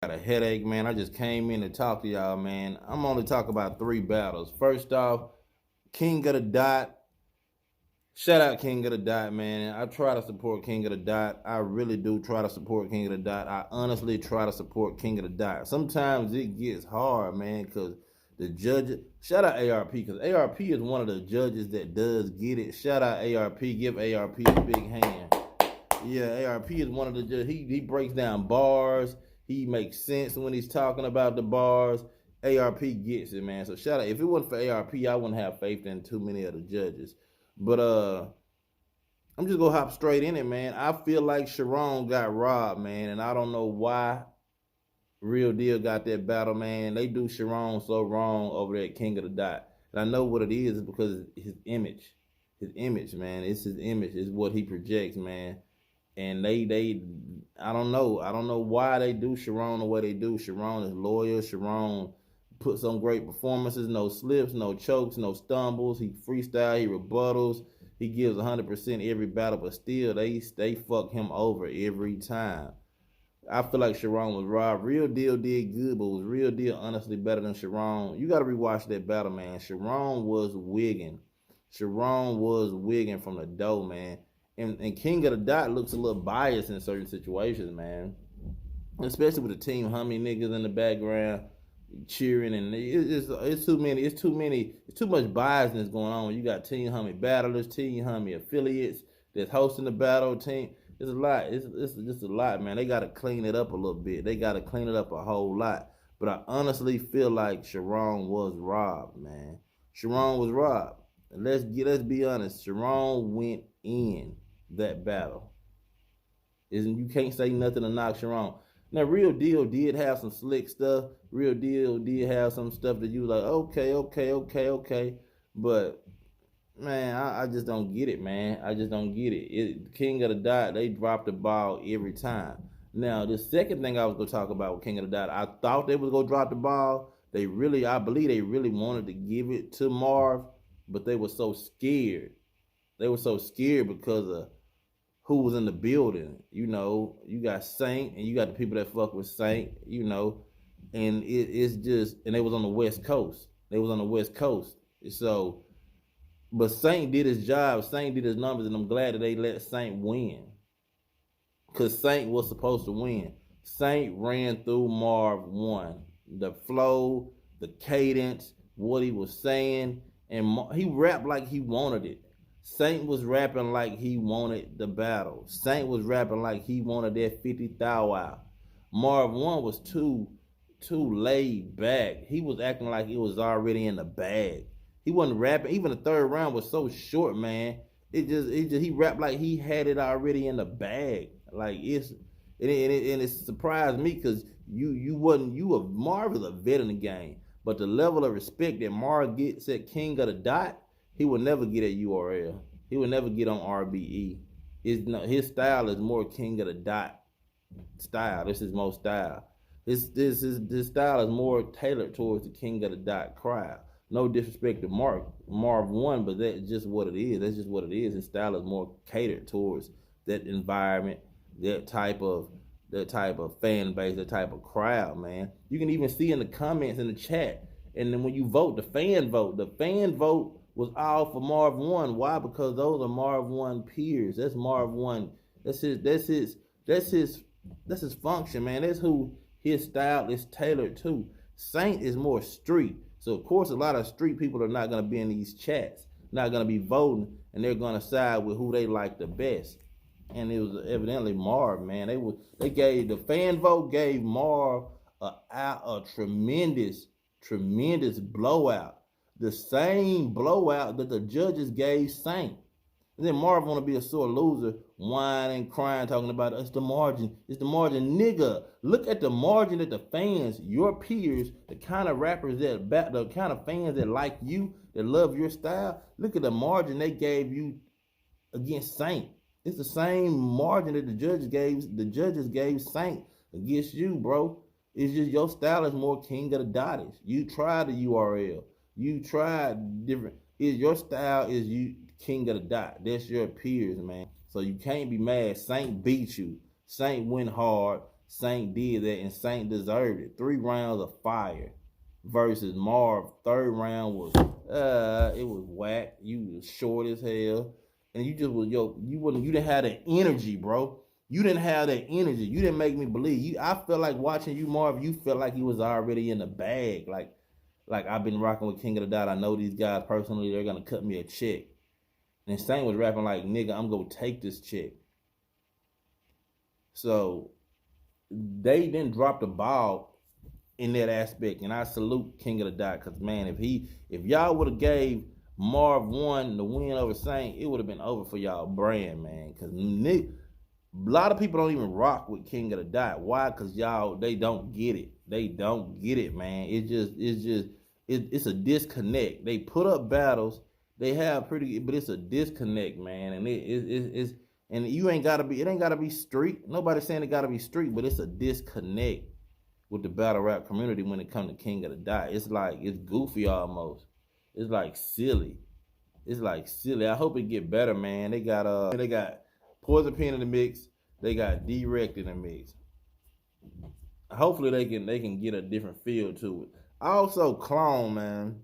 Got a headache, man. I just came in to talk to y'all, man. I'm only talking about 3 battles. First off, King of the Dot. Shout out King of the Dot, man. I try to support King of the Dot. I really do try to support King of the Dot. I honestly try to support King of the Dot. Sometimes it gets hard, man, because the judges. Shout out ARP, because ARP is one of the judges that does get it. Shout out ARP. Give ARP a big hand. Yeah, ARP is one of the judges. He breaks down bars. He makes sense when he's talking about the bars. ARP gets it, man. So shout out. If it wasn't for ARP, I wouldn't have faith in too many of the judges. But I'm just gonna hop straight in it, man. I feel like Charron got robbed, man, and I don't know why Real Deal got that battle, man. They do Charron so wrong over there at King of the Dot. And I know what it is because his image. His image, man. It's his image. It's what he projects, man. And I don't know. I don't know why they do Charron the way they do. Charron is loyal. Charron puts on great performances, no slips, no chokes, no stumbles. He freestyle, he rebuttals, he gives 100% every battle, but still they fuck him over every time. I feel like Charron was robbed. Real Deal did good, but was Real Deal honestly better than Charron? You got to rewatch that battle, man. Charron was wigging. Charron was wigging from the dough, man. And King of the Dot looks a little biased in certain situations, man. Especially with the Team Hummy niggas in the background cheering, and it's too much biasness going on. You got Team Hummy battlers, Team Hummy affiliates that's hosting the battle team. It's a lot. It's just a lot, man. They got to clean it up a little bit. They got to clean it up a whole lot. But I honestly feel like Charron was robbed, man. Charron was robbed. And let's be honest. Charron went in that battle. You can't say nothing to knock Charron. Now, Real Deal did have some slick stuff. Real Deal did have some stuff that you was like, okay. But, man, I just don't get it, man. I just don't get it. King of the Dot, they dropped the ball every time. Now, the second thing I was going to talk about with King of the Dot, I thought they was going to drop the ball. I believe they really wanted to give it to Marv, but they were so scared. They were so scared because of who was in the building. You know, you got Saynt and you got the people that fuck with Saynt, you know, and it's just, and they was on the West Coast. So, but Saynt did his job. Saynt did his numbers, and I'm glad that they let Saynt win. Because Saynt was supposed to win. Saynt ran through Marwon. The flow, the cadence, what he was saying, and he rapped like he wanted it. Saynt was rapping like he wanted the battle. Saynt was rapping like he wanted that 50 thou out. Marwon was too laid back. He was acting like it was already in the bag. He wasn't rapping. Even the third round was so short, man. He rapped like he had it already in the bag. Like it surprised me because Marv is a vet in the game, but the level of respect that Marv gets at King of the Dot, he will never get at URL. He will never get on RBE. His style is more King of the Dot style. This is more style. His style is more tailored towards the King of the Dot crowd. No disrespect to Marwon, but that's just what it is. That's just what it is. His style is more catered towards that environment, that type of fan base, that type of crowd, man. You can even see in the comments in the chat. And then when you vote, the fan vote was all for Marwon. Why? Because those are Marwon peers. That's Marwon. That's his function, man. That's who his style is tailored to. Saynt is more street. So of course a lot of street people are not gonna be in these chats, not gonna be voting, and they're gonna side with who they like the best. And it was evidently Marv, man. They gave the fan vote gave Marv a tremendous blowout. The same blowout that the judges gave Saynt. And then Marv want to be a sore loser, whining, crying, talking about it's the margin. It's the margin, nigga. Look at the margin that the fans, your peers, the kind of rappers the kind of fans that like you, that love your style. Look at the margin they gave you against Saynt. It's the same margin that the judges gave Saynt against you, bro. It's just your style is more King of the Dotties. You tried the URL. You tried different. Your style is you King of the Dot. That's your peers, man. So you can't be mad. Saynt beat you. Saynt went hard. Saynt did that, and Saynt deserved it. 3 rounds of fire versus Marv. 3rd round was it was whack. You was short as hell, and you just was you didn't have the energy, bro. You didn't have that energy. You didn't make me believe. I felt like watching you, Marv. You felt like he was already in the bag. Like I've been rocking with King of the Dot. I know these guys personally. They're gonna cut me a check. And Saynt was rapping like, nigga, I'm gonna take this check. So they didn't drop the ball in that aspect, and I salute King of the Dot, because man, if y'all would have gave Marwon the win over Saynt, it would have been over for y'all brand, man. Because a lot of people don't even rock with King of the Dot. Why? Because they don't get it. They don't get it, man. It's a disconnect. They put up battles. They have but it's a disconnect, man. And it's and you ain't gotta be. It ain't gotta be street. Nobody's saying it gotta be street, but it's a disconnect with the battle rap community when it comes to King of the Dot. It's goofy almost. It's like silly. It's like silly. I hope it get better, man. They got Poison Pen in the mix. They got Direct in the mix. Hopefully they can get a different feel to it. Also, Clone, man.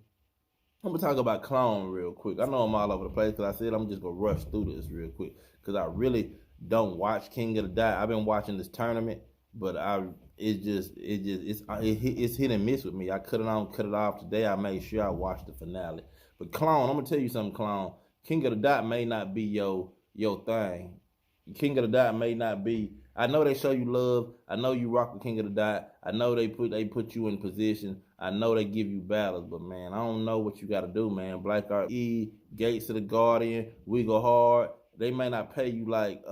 I'm gonna talk about Clone real quick. I know I'm all over the place because I said I'm just gonna rush through this real quick because I really don't watch King of the Dot. I've been watching this tournament, but it's hit and miss with me. I cut it on, cut it off. Today I made sure I watched the finale. But Clone, I'm gonna tell you something, Clone. King of the Dot may not be your thing. King of the Dot may not be. I know they show you love. I know you rock with King of the Dot. I know they put you in position. I know they give you battles, but man, I don't know what you got to do, man. Black Art E, Gates of the Guardian, We Go Hard. They may not pay you like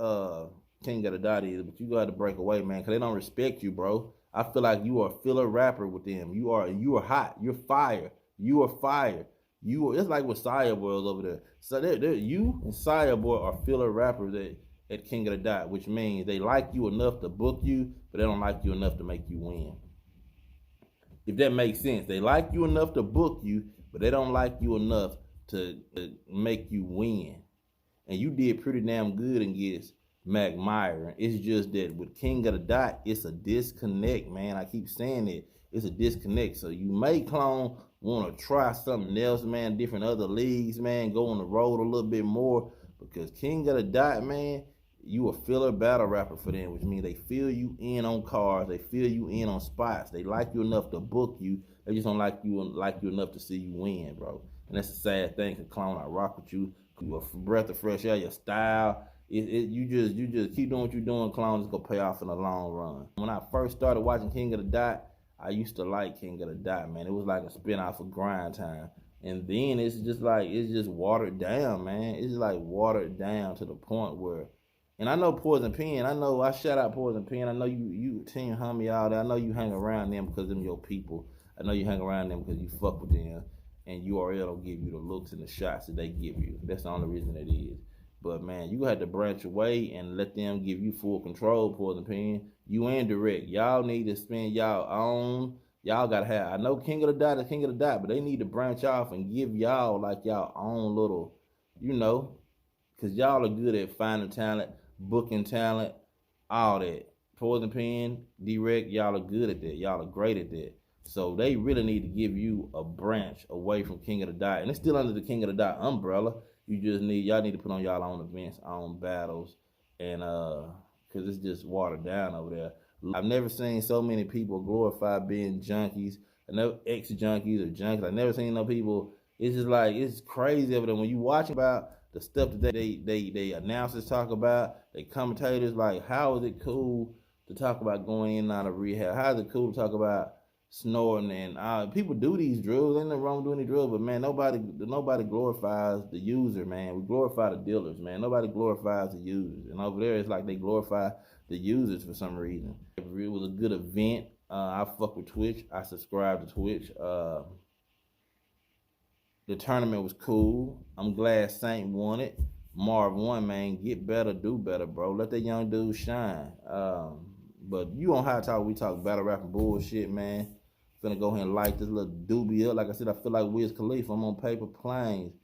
King of the Dot either, but you got to break away, man, because they don't respect you, bro. I feel like you are a filler rapper with them. You are hot. You're fire. You are fire. It's like with Sire Boys over there. So you and Sire Boy are filler rappers at King of the Dot, which means they like you enough to book you, but they don't like you enough to make you win. If that makes sense. They like you enough to book you, but they don't like you enough to make you win. And you did pretty damn good against Mac Myron. It's just that with King of the Dot, it's a disconnect, man. I keep saying it. It's a disconnect. So you may, Clone, want to try something else, man, different other leagues, man, go on the road a little bit more, because King of the Dot, man, you a filler battle rapper for them, which means they fill you in on cars, they fill you in on spots, they like you enough to book you, they just don't like you enough to see you win, bro. And that's a sad thing, because Clone, I rock with you. You a breath of fresh air, your style. You just keep doing what you're doing, Clone. It's gonna pay off in the long run. When I first started watching King of the Dot, I used to like King of the Dot, man. It was like a spin-off of Grind Time. And then it's just watered down, man. It's like watered down to the point where, and I know Poison Pen. I shout out Poison Pen. I know you team homie out there. I know you hang around them because them your people. I know you hang around them because you fuck with them. And URL don't give you the looks and the shots that they give you. That's the only reason it is. But man, you had to branch away and let them give you full control, Poison Pen. You and Direct. Y'all need to spend y'all own. Y'all gotta have. I know King of the Dot is King of the Dot, but they need to branch off and give y'all like y'all own little, because y'all are good at finding talent, booking talent, all that. Poison Pen, Direct, y'all are good at that. Y'all are great at that. So they really need to give you a branch away from King of the Dot. And it's still under the King of the Dot umbrella. Y'all need to put on y'all own events, own battles, and because it's just watered down over there. I've never seen so many people glorify being junkies, ex-junkies or junkies. I've never seen no people. It's just like, it's crazy over there. When you watch about the stuff that they announcers talk about, they commentators, like, how is it cool to talk about going in and out of rehab? How is it cool to talk about snorting? And people do these drugs. Ain't nothing wrong with doing these drugs, but man, nobody glorifies the user, man. We glorify the dealers, man. Nobody glorifies the users. And over there, it's like they glorify the users for some reason. It was a good event. I fuck with Twitch. I subscribe to Twitch. The tournament was cool. I'm glad Saynt won it. Marwon, man, get better, do better, bro. Let that young dude shine. But you on High Talk, we talk battle rapping bullshit, man. Finna go ahead and light this little doobie up. Like I said, I feel like Wiz Khalifa. I'm on Paper Planes.